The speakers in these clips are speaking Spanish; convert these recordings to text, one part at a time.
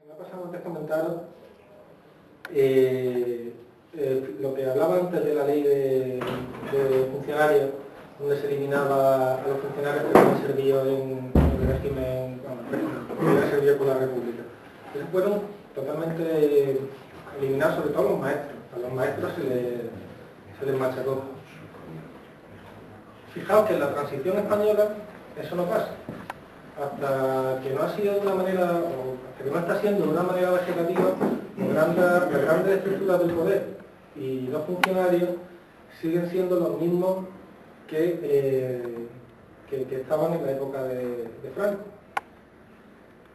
Me ha pasado antes comentaros lo que hablaba antes de la ley de funcionarios, donde se eliminaba a los funcionarios que habían servido en el régimen, que habían servido por la República. Esos fueron totalmente eliminados, sobre todo los maestros. A los maestros se les machacó. Fijaos que en la transición española eso no pasa. Hasta que no ha sido de una manera, o hasta que no está siendo de una manera vegetativa, las grandes estructuras del poder y los funcionarios siguen siendo los mismos que estaban en la época de Franco.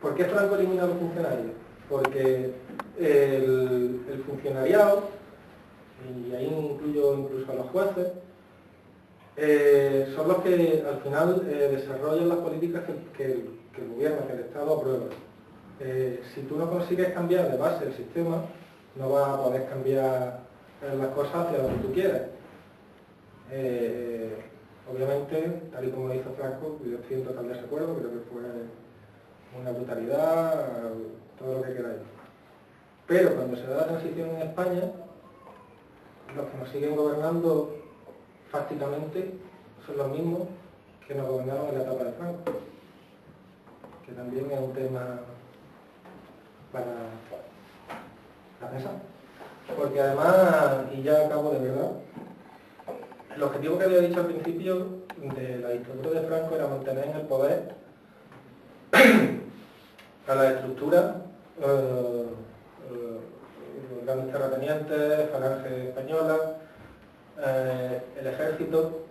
¿Por qué Franco elimina a los funcionarios? Porque el funcionariado, y ahí incluyo incluso a los jueces, son los que al final desarrollan las políticas que el gobierno, que el Estado aprueba. Si tú no consigues cambiar de base el sistema, no vas a poder cambiar las cosas hacia donde tú quieras. Obviamente, tal y como lo hizo Franco, yo estoy en total desacuerdo, creo que fue una brutalidad, todo lo que queráis. Pero cuando se da la transición en España, los que nos siguen gobernando fácticamente son los mismos que nos gobernaron en la etapa de Franco, que también es un tema para pensar. Porque además, y ya acabo de verdad, el objetivo que había dicho al principio de la dictadura de Franco era mantener en el poder a las estructuras, grandes terratenientes, falange española, el ejército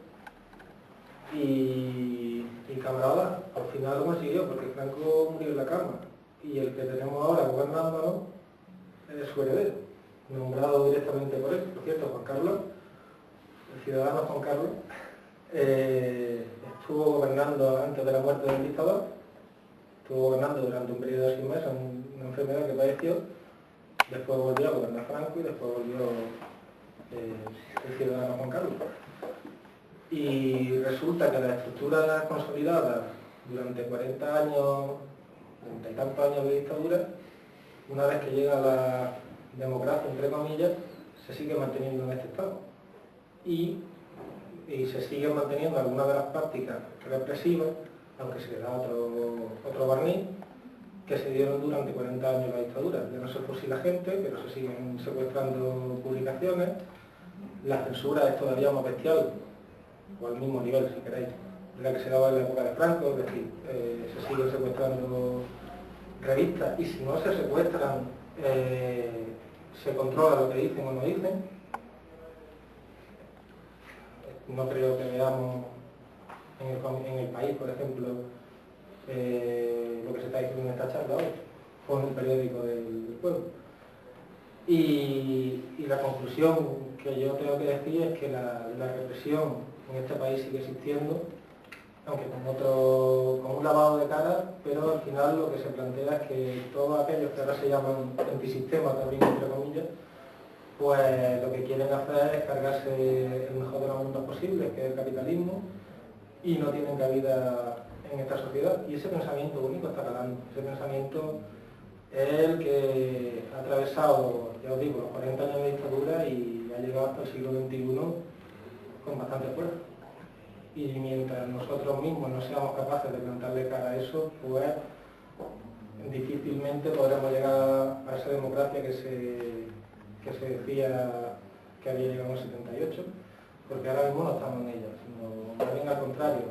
y camaradas. Al final lo consiguió, porque Franco murió en la cama y el que tenemos ahora gobernándonos es su heredero, nombrado directamente por él. Por cierto, Juan Carlos, el ciudadano Juan Carlos, estuvo gobernando antes de la muerte del dictador, estuvo gobernando durante un periodo de 6 meses, una enfermedad que padeció, después volvió a gobernar Franco y después volvió el ciudadano Juan Carlos. Y resulta que las estructuras consolidadas durante 40 años, 30 y tantos años de dictadura, una vez que llega la democracia, entre comillas, se sigue manteniendo en este estado. Y se siguen manteniendo algunas de las prácticas represivas, aunque se le da otro barniz, que se dieron durante 40 años la dictadura. Ya no se fusila gente, pero se siguen secuestrando publicaciones. La censura es todavía más bestial, o al mismo nivel, si queréis, de la que se daba en la época de Franco, es decir, se siguen secuestrando revistas, y si no se secuestran, se controla lo que dicen o no dicen. No creo que veamos en el país, por ejemplo, lo que se está diciendo en esta charla hoy, o en el periódico del pueblo. Y la conclusión que yo tengo que decir es que la represión en este país sigue existiendo, aunque con un lavado de cara, pero al final lo que se plantea es que todos aquellos que ahora se llaman antisistemas, también entre comillas, pues lo que quieren hacer es cargarse el mejor de los mundos posibles, que es el capitalismo, y no tienen cabida en esta sociedad. Y ese pensamiento único está calando. Ese pensamiento es el que ha atravesado, ya os digo, los 40 años de dictadura y ha llegado hasta el siglo XXI con bastante fuerza. Y mientras nosotros mismos no seamos capaces de plantarle cara a eso, pues difícilmente podremos llegar a esa democracia que se decía que había llegado en el 78, porque ahora mismo no estamos en ella, sino más bien al contrario.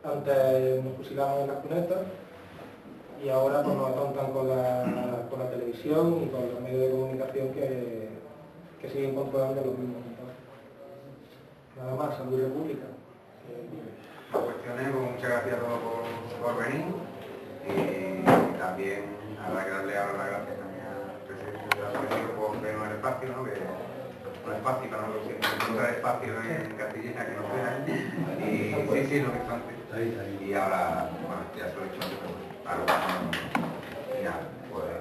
Antes nos fusilaban en las cunetas y ahora pues, nos atontan con la televisión y con los medios de comunicación que siguen controlando los mismos. Nada más, salud y república. La cuestión es, pues, muchas gracias a todos por venir, y también habrá que darle ahora las gracias también al presidente de la asociación por vernos el espacio, ¿no? Que un espacio para nosotros, encontrar espacio en Castilla que nos vean, y sí, lo que antes. Y ahora, bueno, ya se lo he dicho antes, pero claro, y nada, pues